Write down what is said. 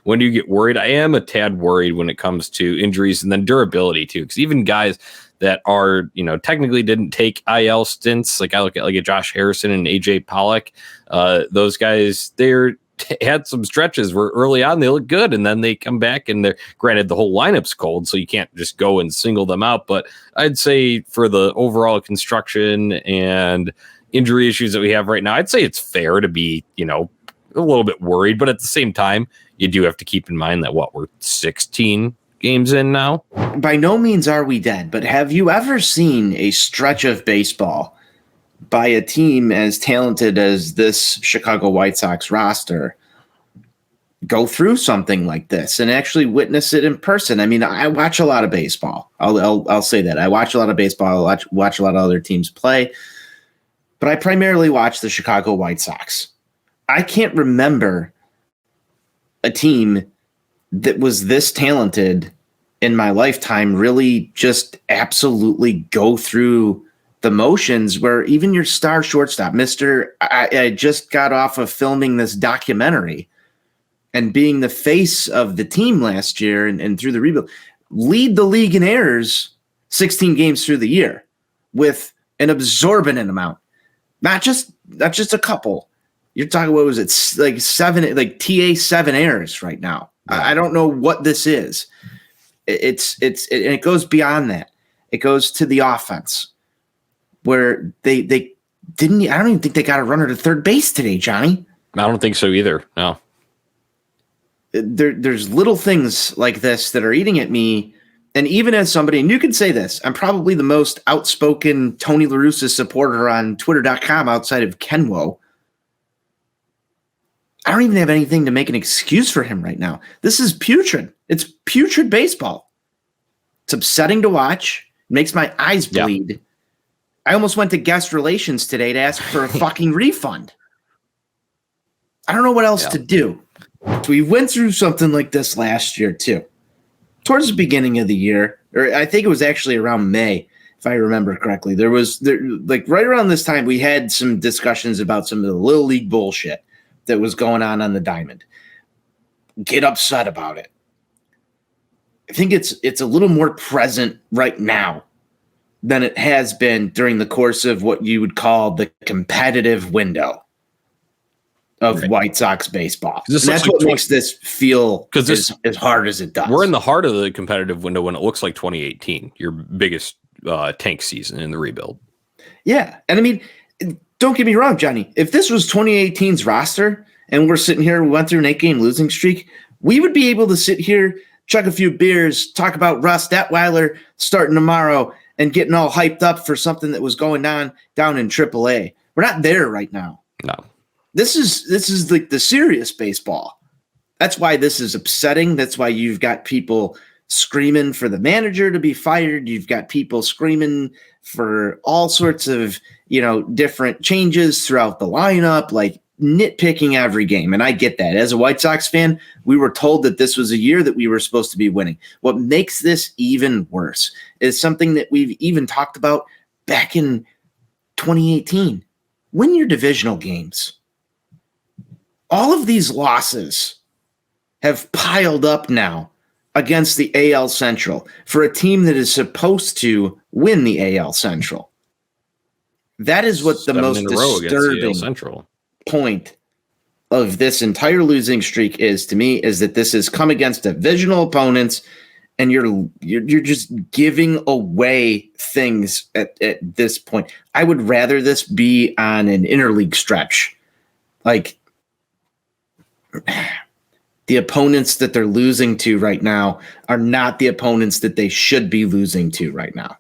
when do you get worried? I am a tad worried when it comes to injuries and then durability too, because even guys that are, technically didn't take IL stints, like I look at like a Josh Harrison and AJ Pollock, those guys, they're had some stretches where early on they look good and then they come back and they're granted the whole lineup's cold, so you can't just go and single them out. But I'd say for the overall construction and injury issues that we have right now, I'd say it's fair to be, a little bit worried. But at the same time, you do have to keep in mind that we're 16 games in now. By no means are we dead, but have you ever seen a stretch of baseball by a team as talented as this Chicago White Sox roster go through something like this and actually witness it in person? I mean, I watch a lot of baseball. I'll say that. I watch a lot of baseball. I watch a lot of other teams play, but I primarily watch the Chicago White Sox. I can't remember a team that was this talented in my lifetime really just absolutely go through the motions, where even your star shortstop, I just got off of filming this documentary and being the face of the team last year and through the rebuild, lead the league in errors 16 games through the year with an absorbent amount, not just a couple. You're talking, what was it? Like TA 7 errors right now. I don't know what this is. It goes beyond that. It goes to the offense, where they didn't. I don't even think they got a runner to third base today, Johnny. I don't think so either. No. There's little things like this that are eating at me. And even as somebody, and you can say this, I'm probably the most outspoken Tony La Russa supporter on Twitter.com outside of Kenwo. I don't even have anything to make an excuse for him right now. This is putrid. It's putrid baseball. It's upsetting to watch. It makes my eyes bleed. Yeah. I almost went to guest relations today to ask for a fucking refund. I don't know what else to do. So we went through something like this last year too. Towards the beginning of the year, or I think it was actually around May, if I remember correctly. Like right around this time, we had some discussions about some of the little league bullshit that was going on the diamond. Get upset about it. I think it's a little more present right now than it has been during the course of what you would call the competitive window of White Sox baseball. And that's what makes this feel as hard as it does. We're in the heart of the competitive window when it looks like 2018, your biggest tank season in the rebuild. Yeah. And I mean, don't get me wrong, Johnny. If this was 2018's roster and we're sitting here, we went through an 8-game losing streak, we would be able to sit here, chug a few beers, talk about Russ Detweiler starting tomorrow and getting all hyped up for something that was going on down in AAA. We're not there right now. No. This is like the serious baseball. That's why this is upsetting. That's why you've got people screaming for the manager to be fired. You've got people screaming for all sorts of, different changes throughout the lineup, like nitpicking every game. And I get that. As a White Sox fan, we were told that this was a year that we were supposed to be winning. What makes this even worse is something that we've even talked about back in 2018. Win your divisional games. All of these losses have piled up now against the AL Central for a team that is supposed to win the AL Central. That is what the most disturbing point of this entire losing streak is to me, is that this has come against divisional opponents and you're just giving away things at this point. I would rather this be on an interleague stretch. Like, the opponents that they're losing to right now are not the opponents that they should be losing to right now.